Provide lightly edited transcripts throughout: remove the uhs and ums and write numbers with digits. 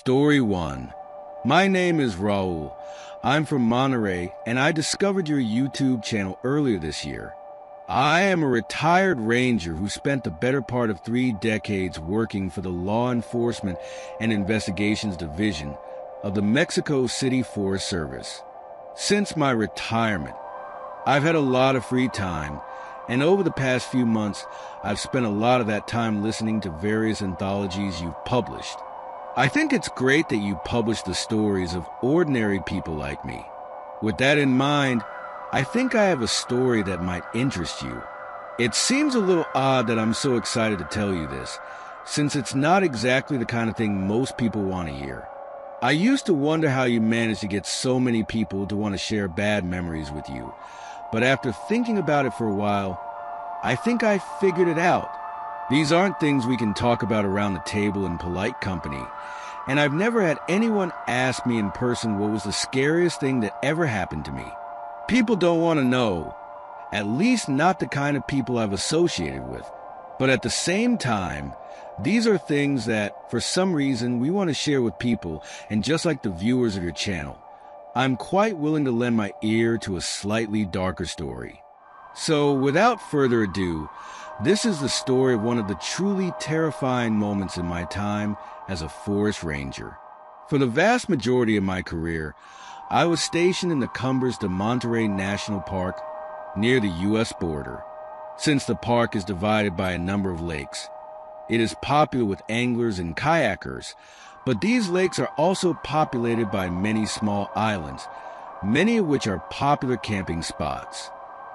Story 1. My name is Raul. I'm from Monterey, and I discovered your YouTube channel earlier this year. I am a retired ranger who spent the better part of 3 decades working for the Law Enforcement and Investigations Division of the Mexico City Forest Service. Since my retirement, I've had a lot of free time, and over the past few months, I've spent a lot of that time listening to various anthologies you've published. I think it's great that you publish the stories of ordinary people like me. With that in mind, I think I have a story that might interest you. It seems a little odd that I'm so excited to tell you this, since it's not exactly the kind of thing most people want to hear. I used to wonder how you managed to get so many people to want to share bad memories with you, but after thinking about it for a while, I think I figured it out. These aren't things we can talk about around the table in polite company, and I've never had anyone ask me in person what was the scariest thing that ever happened to me. People don't want to know, at least not the kind of people I've associated with. But at the same time, these are things that, for some reason, we want to share with people, and just like the viewers of your channel, I'm quite willing to lend my ear to a slightly darker story. So, without further ado, this is the story of one of the truly terrifying moments in my time as a forest ranger. For the vast majority of my career, I was stationed in the Cumbres de Monterey National Park near the U.S. border. Since the park is divided by a number of lakes, it is popular with anglers and kayakers, but these lakes are also populated by many small islands, many of which are popular camping spots.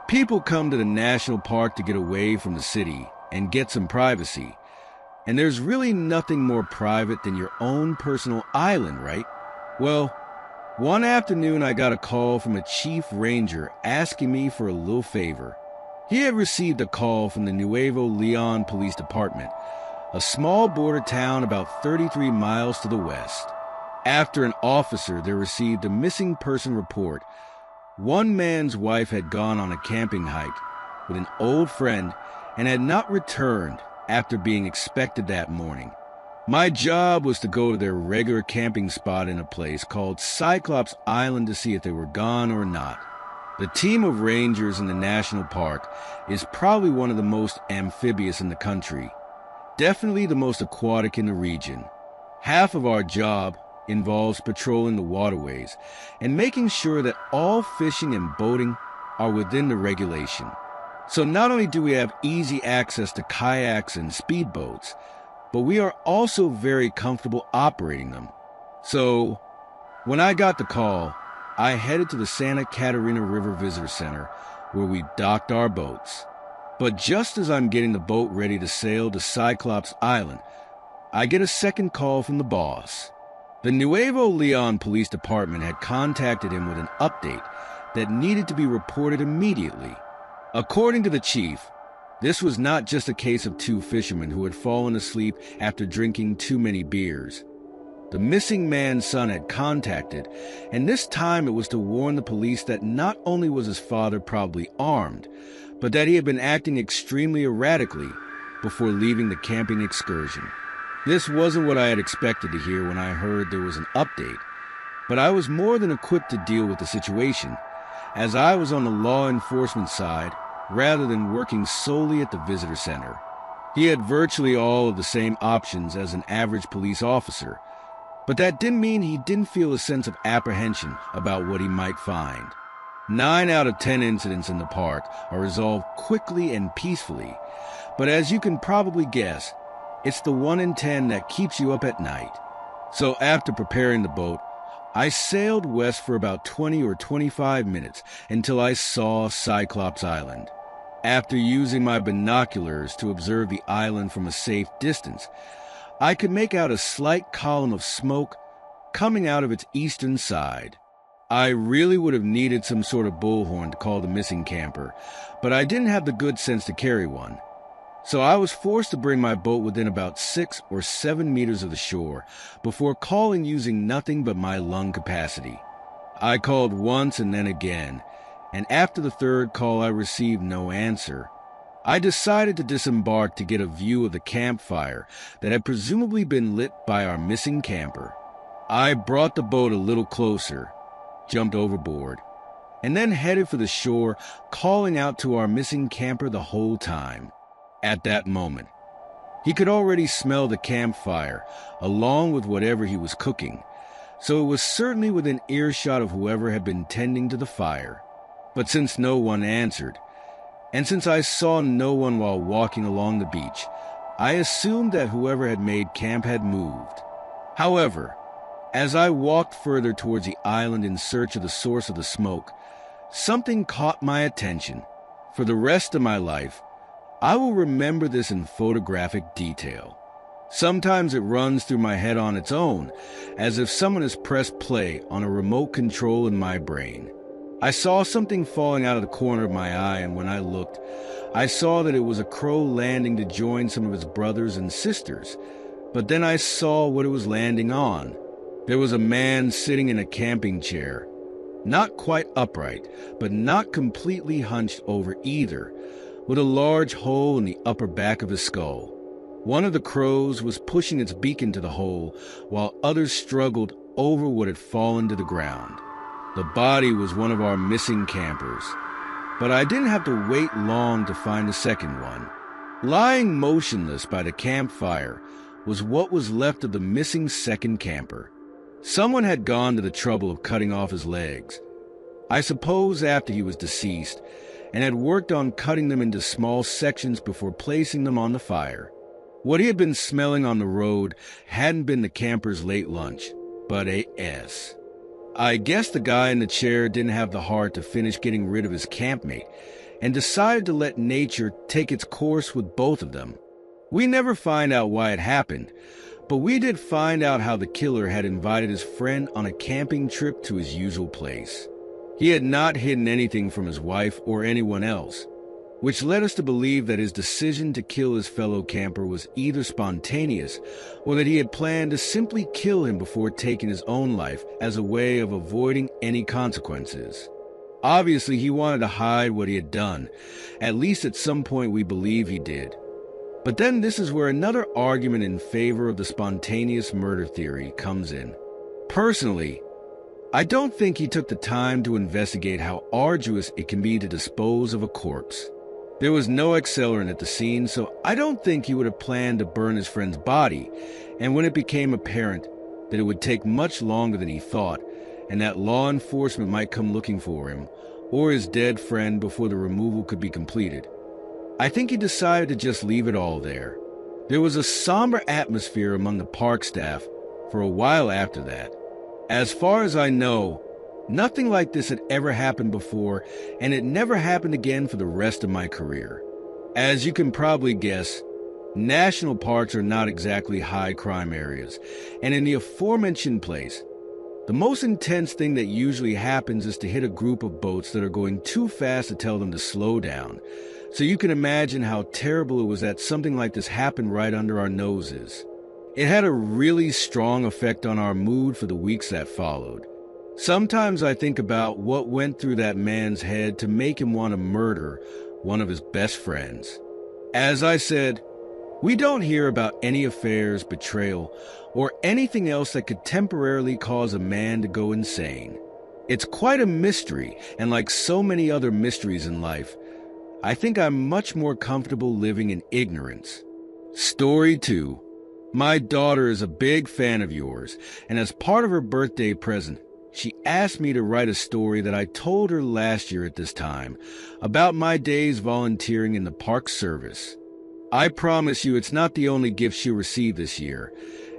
People come to the national park to get away from the city and get some privacy. And there's really nothing more private than your own personal island, right? Well, one afternoon I got a call from a chief ranger asking me for a little favor. He had received a call from the Nuevo Leon Police Department, a small border town about 33 miles to the west. After an officer there received a missing person report. One man's wife had gone on a camping hike with an old friend and had not returned after being expected that morning. My job was to go to their regular camping spot in a place called Cyclops Island to see if they were gone or not. The team of rangers in the national park is probably one of the most amphibious in the country, definitely the most aquatic in the region. Half of our job involves patrolling the waterways and making sure that all fishing and boating are within the regulation. So not only do we have easy access to kayaks and speedboats, but we are also very comfortable operating them. So when I got the call, I headed to the Santa Catarina River Visitor Center where we docked our boats. But just as I'm getting the boat ready to sail to Cyclops Island, I get a second call from the boss. The Nuevo Leon Police Department had contacted him with an update that needed to be reported immediately. According to the chief, this was not just a case of 2 fishermen who had fallen asleep after drinking too many beers. The missing man's son had contacted, and this time it was to warn the police that not only was his father probably armed, but that he had been acting extremely erratically before leaving the camping excursion. This wasn't what I had expected to hear when I heard there was an update, but I was more than equipped to deal with the situation, as I was on the law enforcement side rather than working solely at the visitor center. He had virtually all of the same options as an average police officer, but that didn't mean he didn't feel a sense of apprehension about what he might find. 9 out of 10 incidents in the park are resolved quickly and peacefully, but as you can probably guess, it's the 1 in 10 that keeps you up at night. So after preparing the boat, I sailed west for about 20 or 25 minutes until I saw Cyclops Island. After using my binoculars to observe the island from a safe distance, I could make out a slight column of smoke coming out of its eastern side. I really would have needed some sort of bullhorn to call the missing camper, but I didn't have the good sense to carry one. So I was forced to bring my boat within about 6 or 7 meters of the shore before calling using nothing but my lung capacity. I called once and then again, and after the third call I received no answer. I decided to disembark to get a view of the campfire that had presumably been lit by our missing camper. I brought the boat a little closer, jumped overboard, and then headed for the shore, calling out to our missing camper the whole time. At that moment, he could already smell the campfire, along with whatever he was cooking, so it was certainly within earshot of whoever had been tending to the fire. But since no one answered, and since I saw no one while walking along the beach, I assumed that whoever had made camp had moved. However, as I walked further towards the island in search of the source of the smoke, something caught my attention. For the rest of my life, I will remember this in photographic detail. Sometimes it runs through my head on its own, as if someone has pressed play on a remote control in my brain. I saw something falling out of the corner of my eye, and when I looked, I saw that it was a crow landing to join some of its brothers and sisters. But then I saw what it was landing on. There was a man sitting in a camping chair, not quite upright, but not completely hunched over either, with a large hole in the upper back of his skull. One of the crows was pushing its beak into the hole, while others struggled over what had fallen to the ground. The body was one of our missing campers, but I didn't have to wait long to find the second one. Lying motionless by the campfire was what was left of the missing second camper. Someone had gone to the trouble of cutting off his legs, I suppose after he was deceased, and had worked on cutting them into small sections before placing them on the fire. What he had been smelling on the road hadn't been the camper's late lunch, but a.s. I guess the guy in the chair didn't have the heart to finish getting rid of his campmate, and decided to let nature take its course with both of them. We never find out why it happened, but we did find out how the killer had invited his friend on a camping trip to his usual place. He had not hidden anything from his wife or anyone else, which led us to believe that his decision to kill his fellow camper was either spontaneous or that he had planned to simply kill him before taking his own life as a way of avoiding any consequences. Obviously, he wanted to hide what he had done. At least at some point we believe he did. But then this is where another argument in favor of the spontaneous murder theory comes in. Personally, I don't think he took the time to investigate how arduous it can be to dispose of a corpse. There was no accelerant at the scene, so I don't think he would have planned to burn his friend's body, and when it became apparent that it would take much longer than he thought, and that law enforcement might come looking for him, or his dead friend before the removal could be completed, I think he decided to just leave it all there. There was a somber atmosphere among the park staff for a while after that. As far as I know, nothing like this had ever happened before, and it never happened again for the rest of my career. As you can probably guess, national parks are not exactly high crime areas, and in the aforementioned place, the most intense thing that usually happens is to hit a group of boats that are going too fast to tell them to slow down. So you can imagine how terrible it was that something like this happened right under our noses. It had a really strong effect on our mood for the weeks that followed. Sometimes I think about what went through that man's head to make him want to murder one of his best friends. As I said, we don't hear about any affairs, betrayal, or anything else that could temporarily cause a man to go insane. It's quite a mystery, and like so many other mysteries in life, I think I'm much more comfortable living in ignorance. Story 2. My daughter is a big fan of yours, and as part of her birthday present, she asked me to write a story that I told her last year at this time about my days volunteering in the park service. I promise you it's not the only gift she'll receive this year,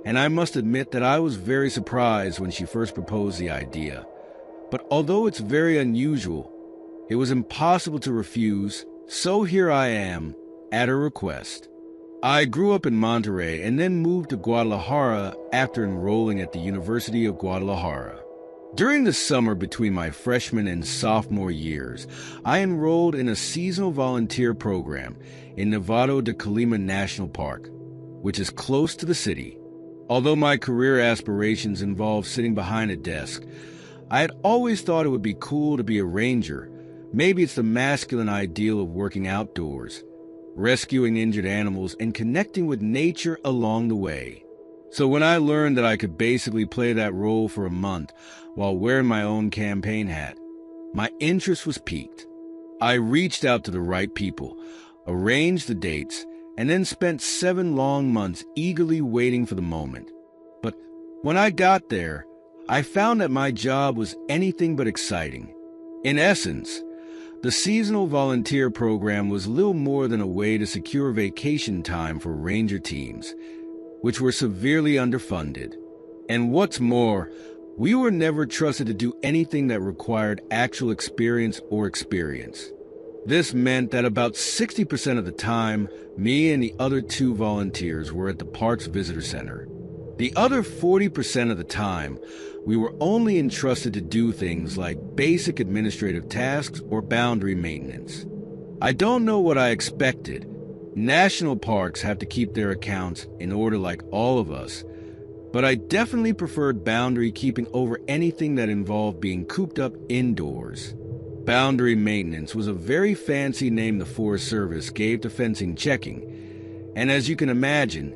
and I must admit that I was very surprised when she first proposed the idea. But although it's very unusual, it was impossible to refuse, so here I am, at her request. I grew up in Monterey and then moved to Guadalajara after enrolling at the University of Guadalajara. During the summer between my freshman and sophomore years, I enrolled in a seasonal volunteer program in Nevado de Colima National Park, which is close to the city. Although my career aspirations involved sitting behind a desk, I had always thought it would be cool to be a ranger. Maybe it's the masculine ideal of working outdoors, rescuing injured animals, and connecting with nature along the way. So when I learned that I could basically play that role for a month while wearing my own campaign hat, my interest was piqued. I reached out to the right people, arranged the dates, and then spent 7 long months eagerly waiting for the moment. But when I got there, I found that my job was anything but exciting. In essence, the seasonal volunteer program was little more than a way to secure vacation time for ranger teams, which were severely underfunded. And what's more, we were never trusted to do anything that required actual experience. This meant that about 60% of the time, me and the other 2 volunteers were at the park's visitor center. The other 40% of the time, we were only entrusted to do things like basic administrative tasks or boundary maintenance. I don't know what I expected. National parks have to keep their accounts in order like all of us, but I definitely preferred boundary keeping over anything that involved being cooped up indoors. Boundary maintenance was a very fancy name the Forest Service gave to fencing checking, and as you can imagine,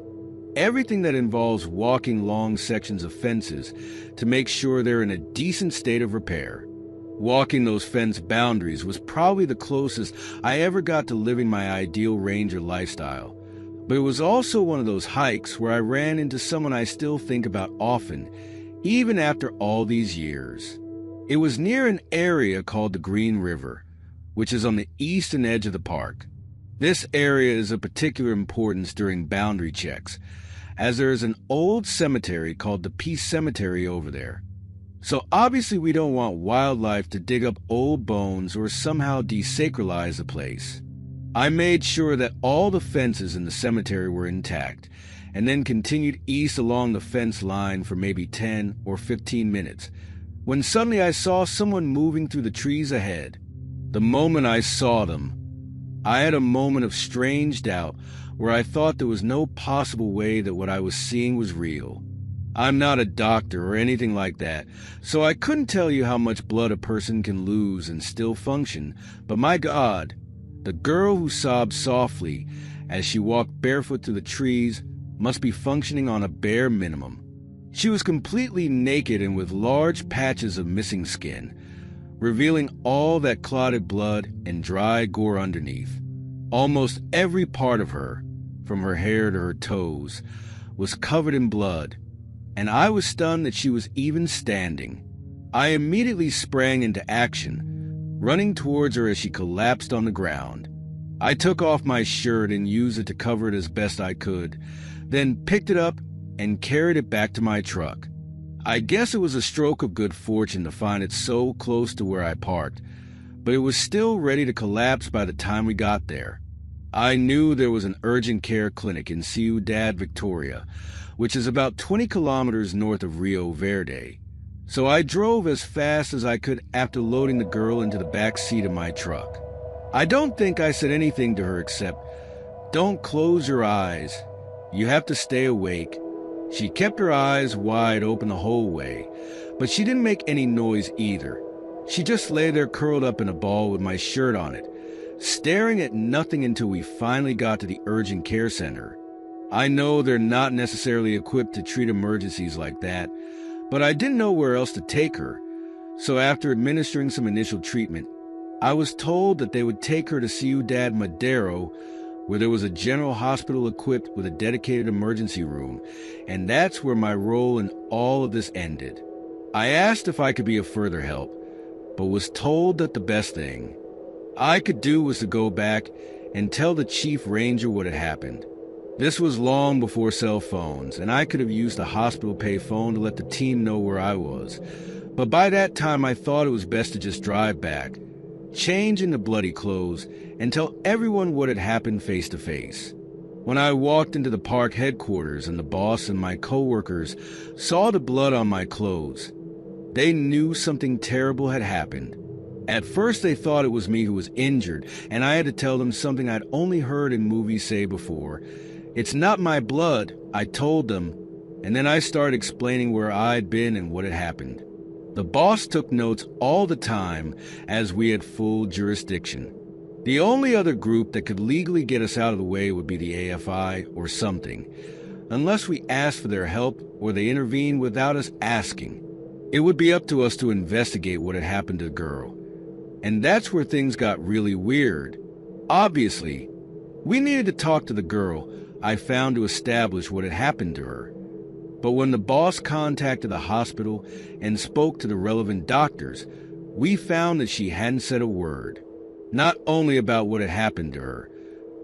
everything that involves walking long sections of fences to make sure they're in a decent state of repair. Walking those fence boundaries was probably the closest I ever got to living my ideal ranger lifestyle, but it was also one of those hikes where I ran into someone I still think about often, even after all these years. It was near an area called the Green River, which is on the eastern edge of the park. This area is of particular importance during boundary checks, as there is an old cemetery called the Peace Cemetery over there. So obviously we don't want wildlife to dig up old bones or somehow desacralize the place. I made sure that all the fences in the cemetery were intact, and then continued east along the fence line for maybe 10 or 15 minutes, when suddenly I saw someone moving through the trees ahead. The moment I saw them, I had a moment of strange doubt where I thought there was no possible way that what I was seeing was real. I'm not a doctor or anything like that, so I couldn't tell you how much blood a person can lose and still function, but my God, the girl who sobbed softly as she walked barefoot through the trees must be functioning on a bare minimum. She was completely naked and with large patches of missing skin, revealing all that clotted blood and dry gore underneath. Almost every part of her, from her hair to her toes, was covered in blood, and I was stunned that she was even standing. I immediately sprang into action, running towards her as she collapsed on the ground. I took off my shirt and used it to cover it as best I could, then picked it up and carried it back to my truck. I guess it was a stroke of good fortune to find it so close to where I parked, but it was still ready to collapse by the time we got there. I knew there was an urgent care clinic in Ciudad Victoria, which is about 20 kilometers north of Rio Verde, so I drove as fast as I could after loading the girl into the back seat of my truck. I don't think I said anything to her except, "Don't close your eyes. You have to stay awake." She kept her eyes wide open the whole way, but she didn't make any noise either. She just lay there curled up in a ball with my shirt on it, staring at nothing until we finally got to the urgent care center. I know they're not necessarily equipped to treat emergencies like that, but I didn't know where else to take her. So after administering some initial treatment, I was told that they would take her to Ciudad Madero, where there was a general hospital equipped with a dedicated emergency room, and that's where my role in all of this ended. I asked if I could be of further help, but was told that the best thing I could do was to go back and tell the chief ranger what had happened. This was long before cell phones, and I could have used a hospital pay phone to let the team know where I was, but by that time I thought it was best to just drive back, change into bloody clothes, and tell everyone what had happened face to face. When I walked into the park headquarters and the boss and my coworkers saw the blood on my clothes, they knew something terrible had happened. At first they thought it was me who was injured, and I had to tell them something I'd only heard in movies say before. "It's not my blood," I told them, and then I started explaining where I'd been and what had happened. The boss took notes all the time as we had full jurisdiction. The only other group that could legally get us out of the way would be the AFI or something. unless we asked for their help or they intervened without us asking. It would be up to us to investigate what had happened to the girl. And that's where things got really weird. Obviously, we needed to talk to the girl I found to establish what had happened to her. But when the boss contacted the hospital and spoke to the relevant doctors, we found that she hadn't said a word. Not only about what had happened to her,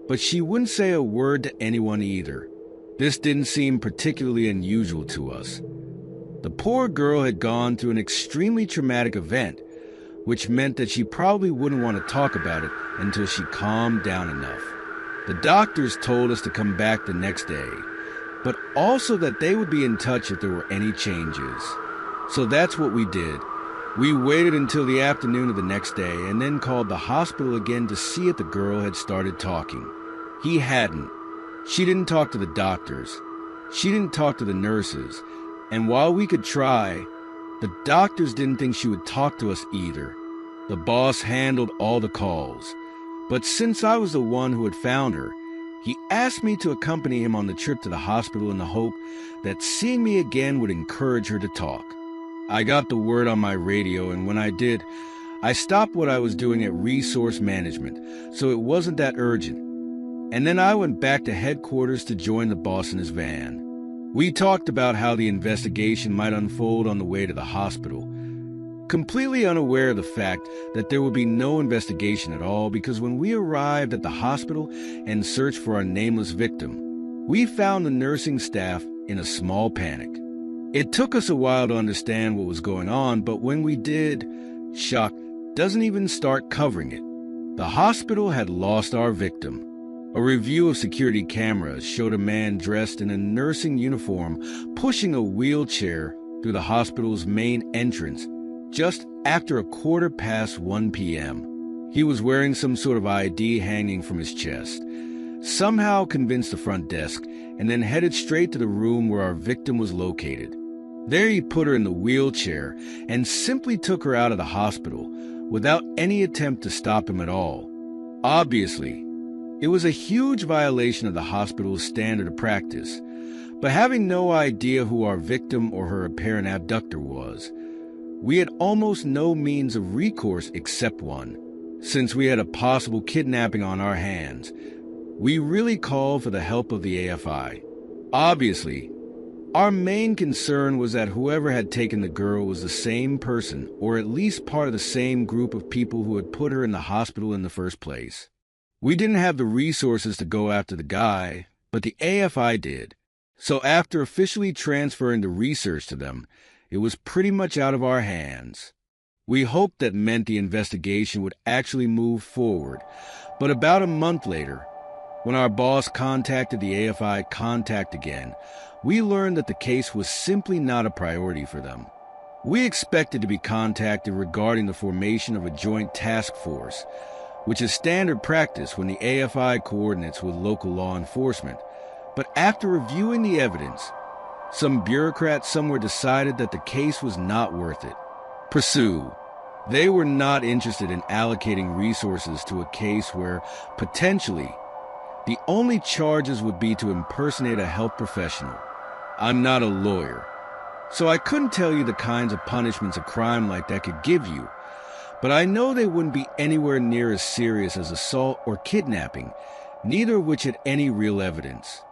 but she wouldn't say a word to anyone either. This didn't seem particularly unusual to us. The poor girl had gone through an extremely traumatic event, which meant that she probably wouldn't want to talk about it until she calmed down enough. The doctors told us to come back the next day, but also that they would be in touch if there were any changes. So that's what we did. We waited until the afternoon of the next day and then called the hospital again to see if the girl had started talking. He hadn't. She didn't talk to the doctors. She didn't talk to the nurses. And while we could try, the doctors didn't think she would talk to us either. The boss handled all the calls. But since I was the one who had found her, he asked me to accompany him on the trip to the hospital in the hope that seeing me again would encourage her to talk. I got the word on my radio, and when I did, I stopped what I was doing at resource management, so it wasn't that urgent. And then I went back to headquarters to join the boss in his van. We talked about how the investigation might unfold on the way to the hospital, completely unaware of the fact that there would be no investigation at all, because when we arrived at the hospital and searched for our nameless victim, we found the nursing staff in a small panic. It took us a while to understand what was going on, but when we did, shock doesn't even start covering it. The hospital had lost our victim. A review of security cameras showed a man dressed in a nursing uniform pushing a wheelchair through the hospital's main entrance just after 1:15 p.m. He was wearing some sort of ID hanging from his chest, somehow convinced the front desk, and then headed straight to the room where our victim was located. There he put her in the wheelchair and simply took her out of the hospital without any attempt to stop him at all. Obviously, it was a huge violation of the hospital's standard of practice, but having no idea who our victim or her apparent abductor was, we had almost no means of recourse except one. Since we had a possible kidnapping on our hands, we really called for the help of the AFI. Obviously, our main concern was that whoever had taken the girl was the same person, or at least part of the same group of people who had put her in the hospital in the first place. We didn't have the resources to go after the guy, but the AFI did. So after officially transferring the research to them, it was pretty much out of our hands. We hoped that meant the investigation would actually move forward, but about a month later, when our boss contacted the AFI contact again, we learned that the case was simply not a priority for them. We expected to be contacted regarding the formation of a joint task force, which is standard practice when the AFI coordinates with local law enforcement. But after reviewing the evidence, some bureaucrats somewhere decided that the case was not worth it. Pursue. They were not interested in allocating resources to a case where, potentially, the only charges would be to impersonate a health professional. I'm not a lawyer, so I couldn't tell you the kinds of punishments a crime like that could give you, but I know they wouldn't be anywhere near as serious as assault or kidnapping, neither of which had any real evidence.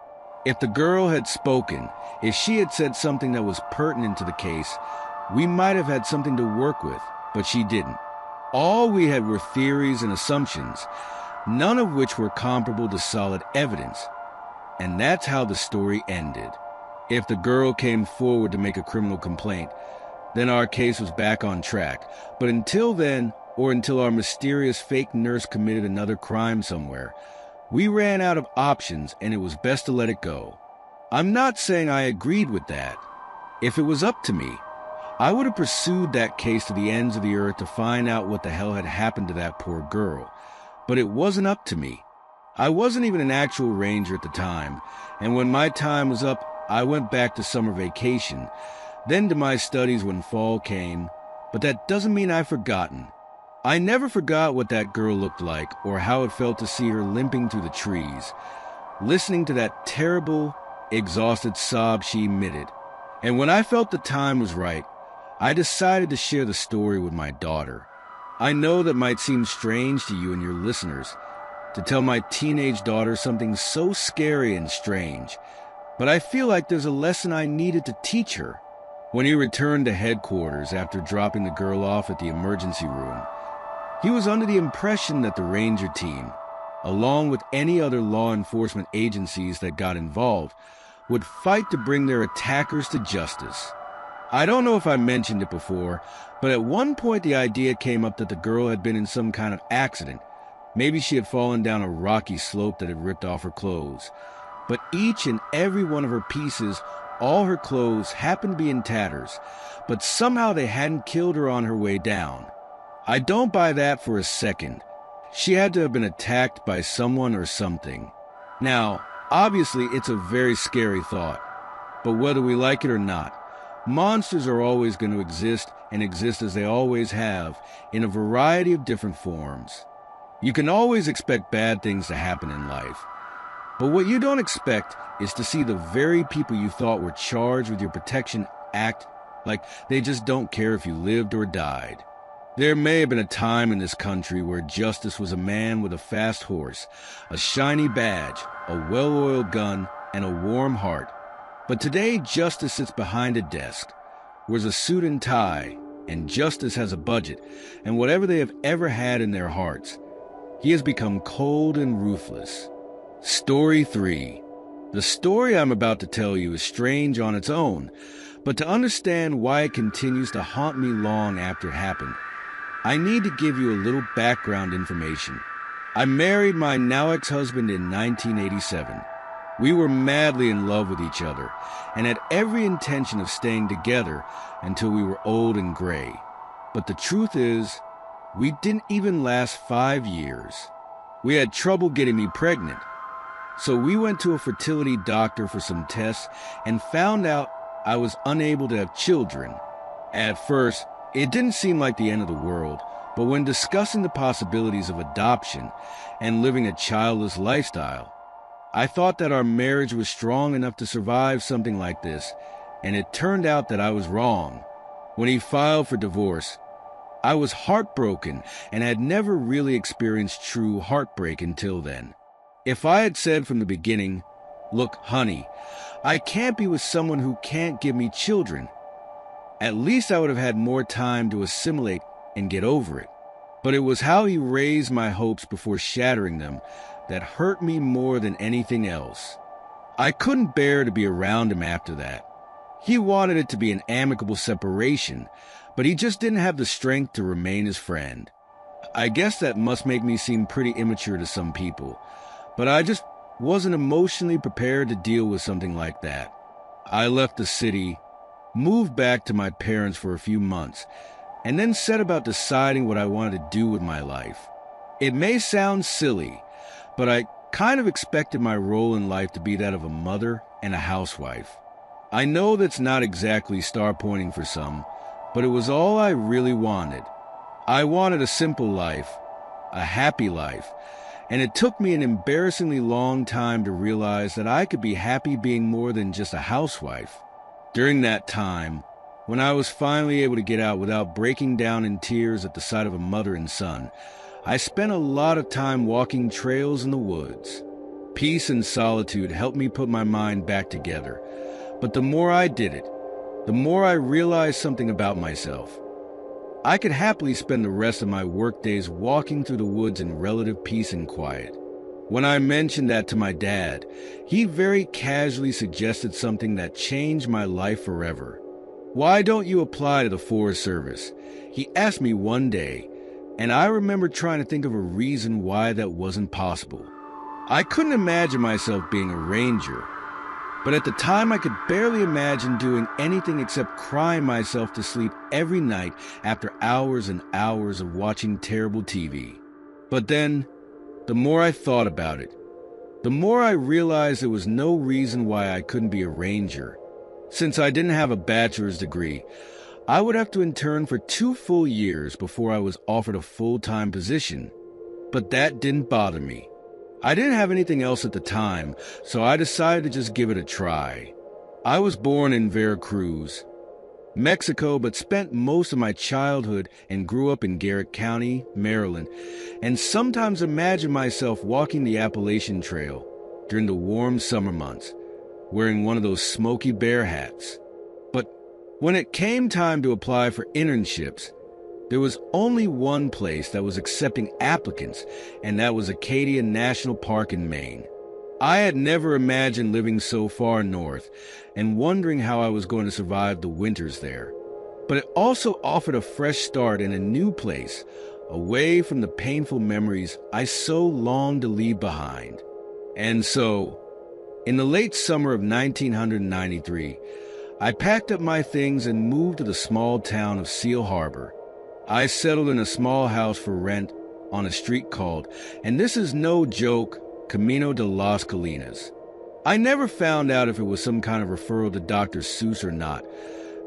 If the girl had spoken, if she had said something that was pertinent to the case, we might have had something to work with, but she didn't. All we had were theories and assumptions, none of which were comparable to solid evidence. And that's how the story ended. If the girl came forward to make a criminal complaint, then our case was back on track. But until then, or until our mysterious fake nurse committed another crime somewhere, we ran out of options and it was best to let it go. I'm not saying I agreed with that. If it was up to me, I would have pursued that case to the ends of the earth to find out what the hell had happened to that poor girl. But it wasn't up to me. I wasn't even an actual ranger at the time, and when my time was up, I went back to summer vacation, then to my studies when fall came, but that doesn't mean I've forgotten. I never forgot what that girl looked like or how it felt to see her limping through the trees, listening to that terrible, exhausted sob she emitted. And when I felt the time was right, I decided to share the story with my daughter. I know that might seem strange to you and your listeners, to tell my teenage daughter something so scary and strange, but I feel like there's a lesson I needed to teach her. When he returned to headquarters after dropping the girl off at the emergency room, he was under the impression that the Ranger team, along with any other law enforcement agencies that got involved, would fight to bring their attackers to justice. I don't know if I mentioned it before, but at one point the idea came up that the girl had been in some kind of accident. Maybe she had fallen down a rocky slope that had ripped off her clothes. But each and every one of her pieces, all her clothes, happened to be in tatters, but somehow they hadn't killed her on her way down. I don't buy that for a second. She had to have been attacked by someone or something. Now, obviously, it's a very scary thought, but whether we like it or not, monsters are always going to exist and exist as they always have, in a variety of different forms. You can always expect bad things to happen in life, but what you don't expect is to see the very people you thought were charged with your protection act like they just don't care if you lived or died. There may have been a time in this country where justice was a man with a fast horse, a shiny badge, a well-oiled gun, and a warm heart. But today, justice sits behind a desk, wears a suit and tie, and justice has a budget, and whatever they have ever had in their hearts. He has become cold and ruthless. Story 3. The story I'm about to tell you is strange on its own, but to understand why it continues to haunt me long after it happened, I need to give you a little background information. I married my now ex-husband in 1987. We were madly in love with each other and had every intention of staying together until we were old and gray. But the truth is, we didn't even last 5 years. We had trouble getting me pregnant. So we went to a fertility doctor for some tests and found out I was unable to have children. At first, it didn't seem like the end of the world, but when discussing the possibilities of adoption and living a childless lifestyle, I thought that our marriage was strong enough to survive something like this, and it turned out that I was wrong. When he filed for divorce, I was heartbroken and had never really experienced true heartbreak until then. If I had said from the beginning, "Look, honey, I can't be with someone who can't give me children," at least I would have had more time to assimilate and get over it. But it was how he raised my hopes before shattering them that hurt me more than anything else. I couldn't bear to be around him after that. He wanted it to be an amicable separation, but he just didn't have the strength to remain his friend. I guess that must make me seem pretty immature to some people, but I just wasn't emotionally prepared to deal with something like that. I left the city, moved back to my parents for a few months, and then set about deciding what I wanted to do with my life. It may sound silly, but I kind of expected my role in life to be that of a mother and a housewife. I know that's not exactly star-pointing for some, but it was all I really wanted. I wanted a simple life, a happy life, and it took me an embarrassingly long time to realize that I could be happy being more than just a housewife. During that time, when I was finally able to get out without breaking down in tears at the sight of a mother and son, I spent a lot of time walking trails in the woods. Peace and solitude helped me put my mind back together, but the more I did it, the more I realized something about myself. I could happily spend the rest of my workdays walking through the woods in relative peace and quiet. When I mentioned that to my dad, he very casually suggested something that changed my life forever. "Why don't you apply to the Forest Service?" he asked me one day, and I remember trying to think of a reason why that wasn't possible. I couldn't imagine myself being a ranger, but at the time I could barely imagine doing anything except crying myself to sleep every night after hours and hours of watching terrible TV. But then, the more I thought about it, the more I realized there was no reason why I couldn't be a ranger. Since I didn't have a bachelor's degree, I would have to intern for 2 full years before I was offered a full-time position. But that didn't bother me. I didn't have anything else at the time, so I decided to just give it a try. I was born in Veracruz, Mexico, but spent most of my childhood and grew up in Garrett County, Maryland, and sometimes imagine myself walking the Appalachian Trail during the warm summer months, wearing one of those smoky bear hats. But when it came time to apply for internships, there was only one place that was accepting applicants, and that was Acadia National Park in Maine. I had never imagined living so far north and wondering how I was going to survive the winters there. But it also offered a fresh start in a new place, away from the painful memories I so longed to leave behind. And so, in the late summer of 1993, I packed up my things and moved to the small town of Seal Harbor. I settled in a small house for rent on a street called, and this is no joke, Camino de las Colinas. I never found out if it was some kind of referral to Dr. Seuss or not.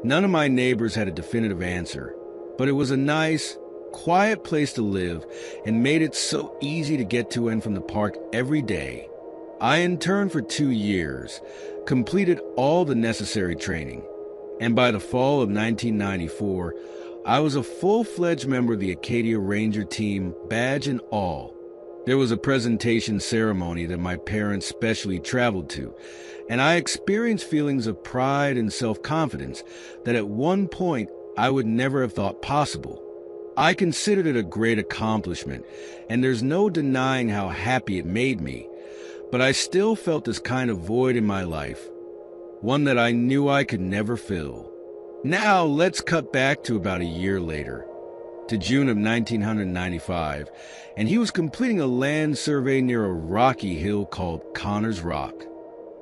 None of my neighbors had a definitive answer, but it was a nice, quiet place to live and made it so easy to get to and from the park every day. I interned for 2 years, completed all the necessary training, and by the fall of 1994, I was a full-fledged member of the Acadia Ranger team, badge and all. There was a presentation ceremony that my parents specially traveled to, and I experienced feelings of pride and self-confidence that at one point I would never have thought possible. I considered it a great accomplishment, and there's no denying how happy it made me, but I still felt this kind of void in my life, one that I knew I could never fill. Now let's cut back to about a year later, to June of 1995, and he was completing a land survey near a rocky hill called Connor's Rock.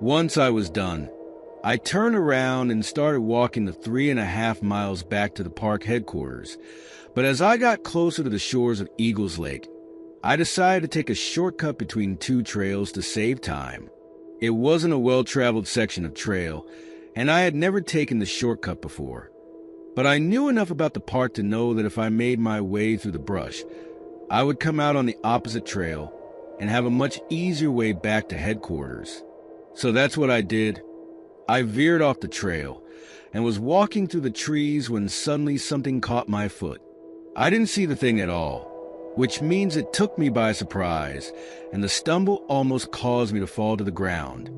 Once I was done, I turned around and started walking the 3.5 miles back to the park headquarters. But as I got closer to the shores of Eagles Lake, I decided to take a shortcut between 2 trails to save time. It wasn't a well-traveled section of trail, and I had never taken the shortcut before. But I knew enough about the park to know that if I made my way through the brush, I would come out on the opposite trail and have a much easier way back to headquarters. So that's what I did. I veered off the trail and was walking through the trees when suddenly something caught my foot. I didn't see the thing at all, which means it took me by surprise, and the stumble almost caused me to fall to the ground.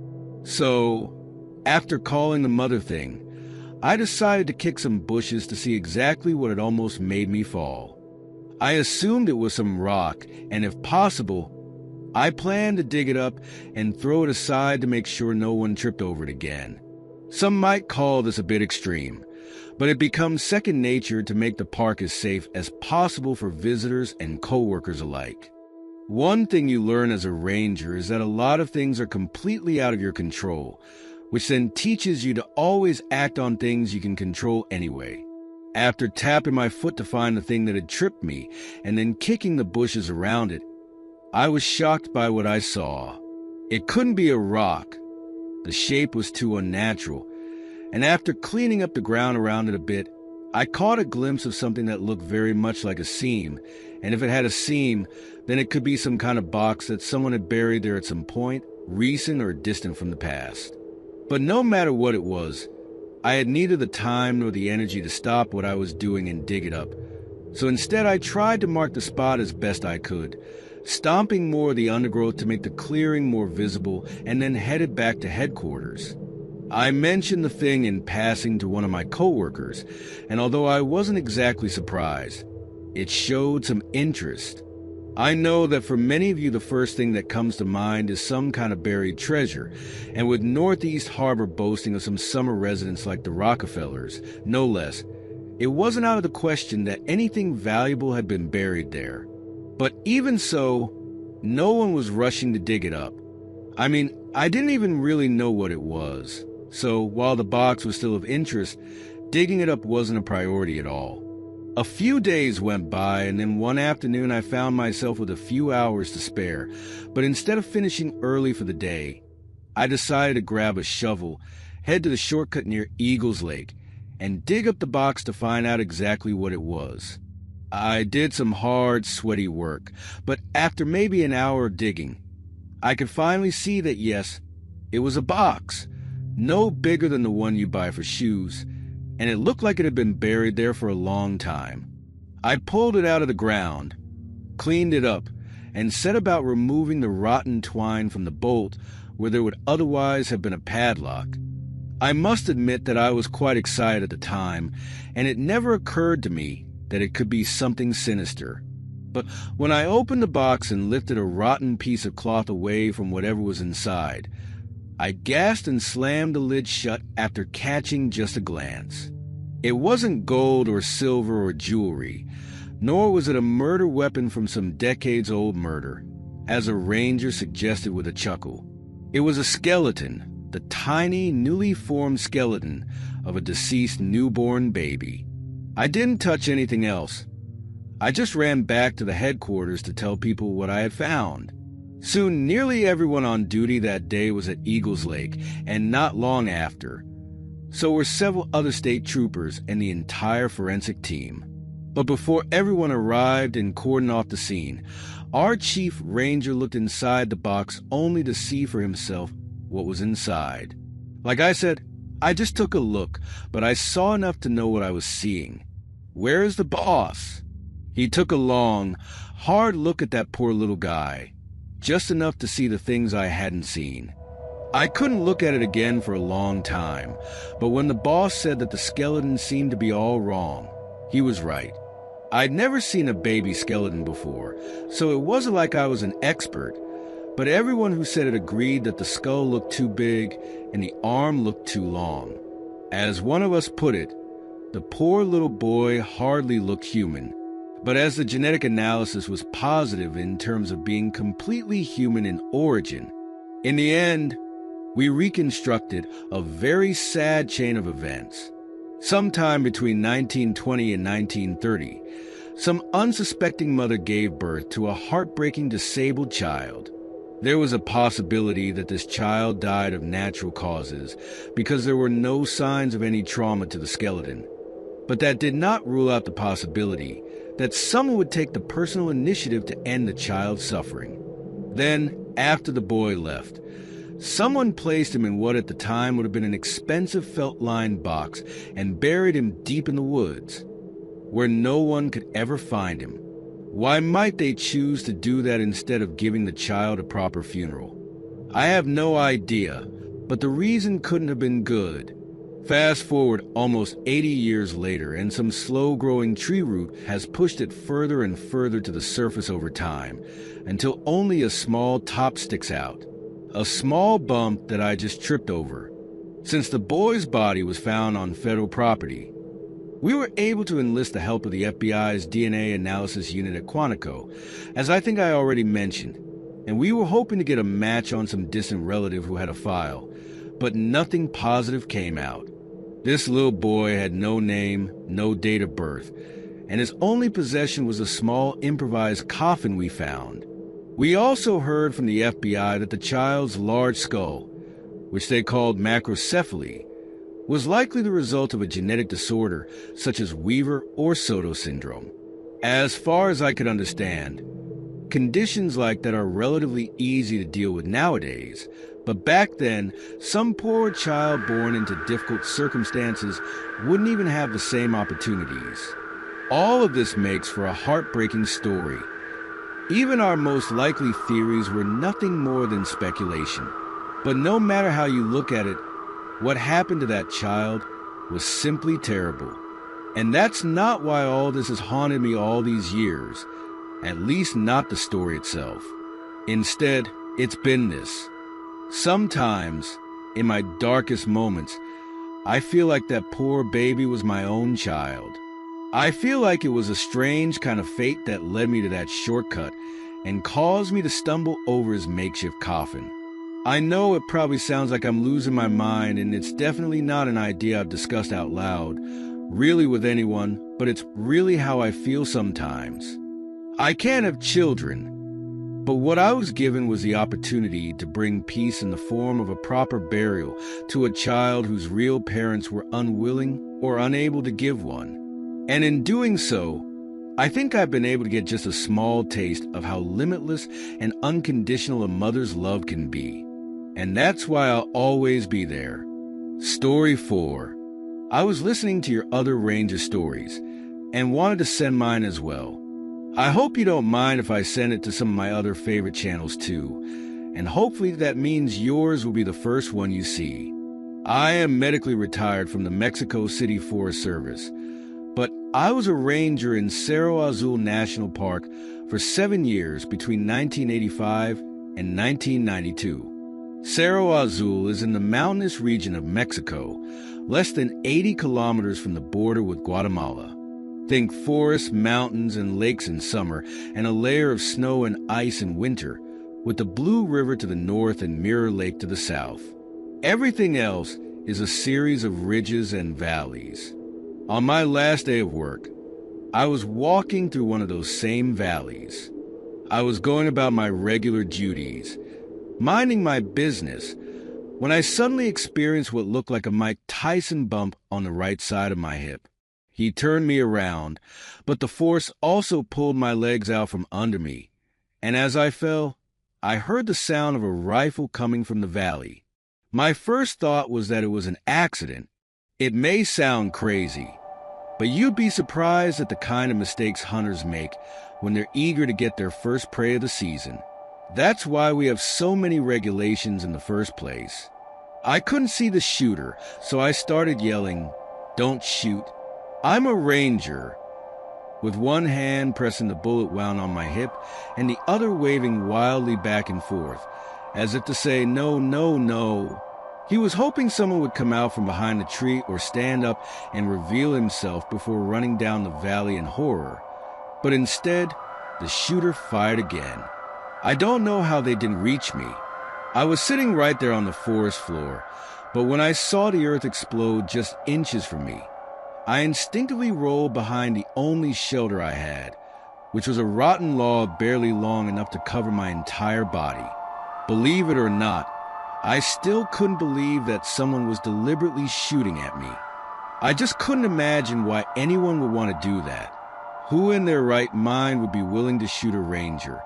So, after calling the mother thing, I decided to kick some bushes to see exactly what had almost made me fall. I assumed it was some rock, and if possible, I planned to dig it up and throw it aside to make sure no one tripped over it again. Some might call this a bit extreme, but it becomes second nature to make the park as safe as possible for visitors and coworkers alike. One thing you learn as a ranger is that a lot of things are completely out of your control, which then teaches you to always act on things you can control anyway. After tapping my foot to find the thing that had tripped me and then kicking the bushes around it, I was shocked by what I saw. It couldn't be a rock. The shape was too unnatural, and after cleaning up the ground around it a bit, I caught a glimpse of something that looked very much like a seam, and if it had a seam, then it could be some kind of box that someone had buried there at some point, recent or distant from the past. But no matter what it was, I had neither the time nor the energy to stop what I was doing and dig it up. So instead I tried to mark the spot as best I could, stomping more of the undergrowth to make the clearing more visible, and then headed back to headquarters. I mentioned the thing in passing to one of my coworkers, and although I wasn't exactly surprised, it showed some interest. I know that for many of you the first thing that comes to mind is some kind of buried treasure, and with Northeast Harbor boasting of some summer residents like the Rockefellers, no less, it wasn't out of the question that anything valuable had been buried there. But even so, no one was rushing to dig it up. I mean, I didn't even really know what it was, so while the box was still of interest, digging it up wasn't a priority at all. A few days went by, and then one afternoon I found myself with a few hours to spare, but instead of finishing early for the day, I decided to grab a shovel, head to the shortcut near Eagles Lake, and dig up the box to find out exactly what it was. I did some hard, sweaty work, but after maybe an hour of digging, I could finally see that, yes, it was a box, no bigger than the one you buy for shoes, and it looked like it had been buried there for a long time. I pulled it out of the ground, cleaned it up, and set about removing the rotten twine from the bolt where there would otherwise have been a padlock. I must admit that I was quite excited at the time, and it never occurred to me that it could be something sinister. But when I opened the box and lifted a rotten piece of cloth away from whatever was inside, I gasped and slammed the lid shut after catching just a glance. It wasn't gold or silver or jewelry, nor was it a murder weapon from some decades-old murder, as a ranger suggested with a chuckle. It was a skeleton, the tiny, newly formed skeleton of a deceased newborn baby. I didn't touch anything else. I just ran back to the headquarters to tell people what I had found. Soon, nearly everyone on duty that day was at Eagles Lake, and not long after. So were several other state troopers and the entire forensic team. But before everyone arrived and cordoned off the scene, our chief ranger looked inside the box only to see for himself what was inside. Like I said, I just took a look, but I saw enough to know what I was seeing. Where is the boss? He took a long, hard look at that poor little guy, just enough to see the things I hadn't seen. I couldn't look at it again for a long time, but when the boss said that the skeleton seemed to be all wrong, he was right. I'd never seen a baby skeleton before, so it wasn't like I was an expert, but everyone who said it agreed that the skull looked too big and the arm looked too long. As one of us put it, the poor little boy hardly looked human, but as the genetic analysis was positive in terms of being completely human in origin, in the end, we reconstructed a very sad chain of events. Sometime between 1920 and 1930, some unsuspecting mother gave birth to a heartbreaking disabled child. There was a possibility that this child died of natural causes because there were no signs of any trauma to the skeleton. But that did not rule out the possibility that someone would take the personal initiative to end the child's suffering. Then, after the boy left, someone placed him in what at the time would have been an expensive felt-lined box and buried him deep in the woods, where no one could ever find him. Why might they choose to do that instead of giving the child a proper funeral? I have no idea, but the reason couldn't have been good. Fast forward almost 80 years later, and some slow-growing tree root has pushed it further and further to the surface over time, until only a small top sticks out. A small bump that I just tripped over. Since the boy's body was found on federal property, we were able to enlist the help of the FBI's DNA analysis unit at Quantico, as I think I already mentioned, and we were hoping to get a match on some distant relative who had a file, but nothing positive came out. This little boy had no name, no date of birth, and his only possession was a small improvised coffin we found. We also heard from the FBI that the child's large skull, which they called macrocephaly, was likely the result of a genetic disorder such as Weaver or Soto syndrome. As far as I could understand, conditions like that are relatively easy to deal with nowadays, but back then, some poor child born into difficult circumstances wouldn't even have the same opportunities. All of this makes for a heartbreaking story. Even our most likely theories were nothing more than speculation. But no matter how you look at it, what happened to that child was simply terrible. And that's not why all this has haunted me all these years, at least not the story itself. Instead, it's been this. Sometimes, in my darkest moments, I feel like that poor baby was my own child. I feel like it was a strange kind of fate that led me to that shortcut and caused me to stumble over his makeshift coffin. I know it probably sounds like I'm losing my mind, and it's definitely not an idea I've discussed out loud, really with anyone, but it's really how I feel sometimes. I can't have children, but what I was given was the opportunity to bring peace in the form of a proper burial to a child whose real parents were unwilling or unable to give one. And in doing so, I think I've been able to get just a small taste of how limitless and unconditional a mother's love can be. And that's why I'll always be there. Story 4. I was listening to your other Ranger stories and wanted to send mine as well. I hope you don't mind if I send it to some of my other favorite channels too, and hopefully that means yours will be the first one you see. I am medically retired from the Mexico City Forest Service, but I was a ranger in Cerro Azul National Park for 7 years between 1985 and 1992. Cerro Azul is in the mountainous region of Mexico, less than 80 kilometers from the border with Guatemala. Think forests, mountains, and lakes in summer, and a layer of snow and ice in winter, with the Blue River to the north and Mirror Lake to the south. Everything else is a series of ridges and valleys. On my last day of work, I was walking through one of those same valleys. I was going about my regular duties, minding my business, when I suddenly experienced what looked like a Mike Tyson bump on the right side of my hip. He turned me around, but the force also pulled my legs out from under me, and as I fell, I heard the sound of a rifle coming from the valley. My first thought was that it was an accident. It may sound crazy, but you'd be surprised at the kind of mistakes hunters make when they're eager to get their first prey of the season. That's why we have so many regulations in the first place. I couldn't see the shooter, so I started yelling, "Don't shoot." I'm a ranger. With one hand pressing the bullet wound on my hip and the other waving wildly back and forth, as if to say, "No, no, no." He was hoping someone would come out from behind the tree or stand up and reveal himself before running down the valley in horror. But instead, the shooter fired again. I don't know how they didn't reach me. I was sitting right there on the forest floor, but when I saw the earth explode just inches from me, I instinctively rolled behind the only shelter I had, which was a rotten log barely long enough to cover my entire body. Believe it or not, I still couldn't believe that someone was deliberately shooting at me. I just couldn't imagine why anyone would want to do that. Who in their right mind would be willing to shoot a ranger?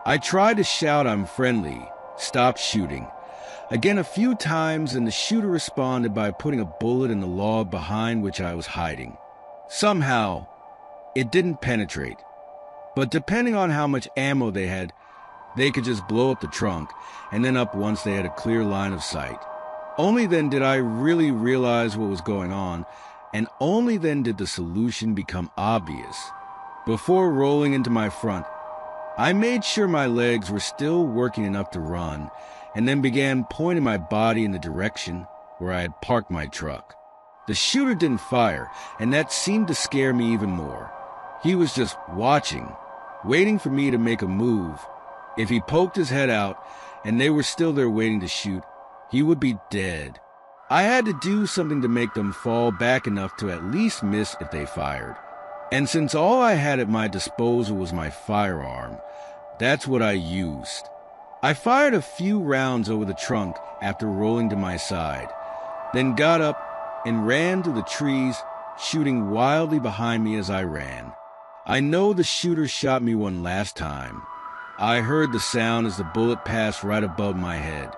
I tried to shout I'm friendly, stop shooting, again a few times, and the shooter responded by putting a bullet in the log behind which I was hiding. Somehow, it didn't penetrate, but depending on how much ammo they had, they could just blow up the trunk and then up once they had a clear line of sight. Only then did I really realize what was going on, and only then did the solution become obvious. Before rolling into my front, I made sure my legs were still working enough to run, and then began pointing my body in the direction where I had parked my truck. The shooter didn't fire, and that seemed to scare me even more. He was just watching, waiting for me to make a move. If he poked his head out, and they were still there waiting to shoot, he would be dead. I had to do something to make them fall back enough to at least miss if they fired. And since all I had at my disposal was my firearm, that's what I used. I fired a few rounds over the trunk after rolling to my side, then got up and ran through the trees, shooting wildly behind me as I ran. I know the shooter shot me one last time. I heard the sound as the bullet passed right above my head,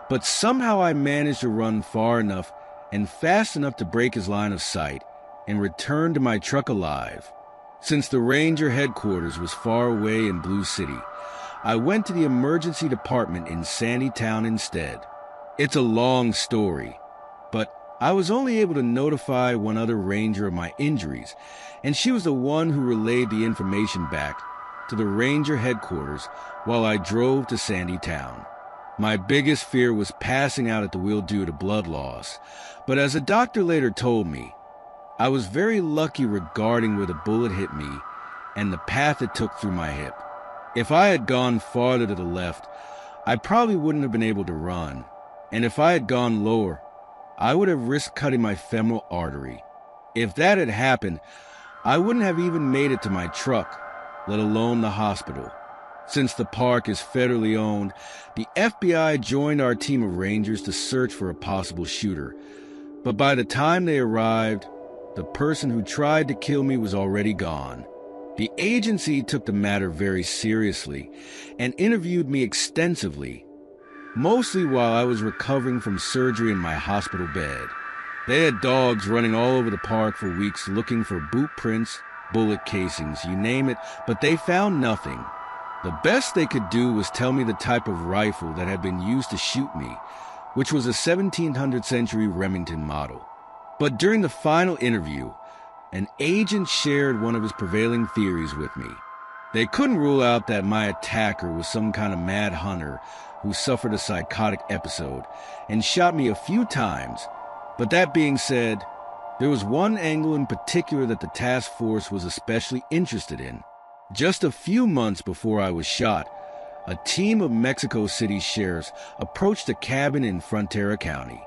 but somehow I managed to run far enough and fast enough to break his line of sight and return to my truck alive. Since the ranger headquarters was far away in Blue City, I went to the emergency department in Sandy Town instead. It's a long story, but I was only able to notify one other ranger of my injuries, and she was the one who relayed the information back to the ranger headquarters while I drove to Sandy Town. My biggest fear was passing out at the wheel due to blood loss, but as a doctor later told me, I was very lucky regarding where the bullet hit me and the path it took through my hip. If I had gone farther to the left, I probably wouldn't have been able to run, and if I had gone lower, I would have risked cutting my femoral artery. If that had happened, I wouldn't have even made it to my truck, let alone the hospital. Since the park is federally owned, the FBI joined our team of rangers to search for a possible shooter. But by the time they arrived, the person who tried to kill me was already gone. The agency took the matter very seriously and interviewed me extensively, mostly while I was recovering from surgery in my hospital bed. They had dogs running all over the park for weeks looking for boot prints, bullet casings, you name it, but they found nothing. The best they could do was tell me the type of rifle that had been used to shoot me, which was a 1700th century Remington model. But during the final interview, an agent shared one of his prevailing theories with me. They couldn't rule out that my attacker was some kind of mad hunter who suffered a psychotic episode and shot me a few times. But that being said, there was one angle in particular that the task force was especially interested in. Just a few months before I was shot, a team of Mexico City sheriffs approached a cabin in Frontera County.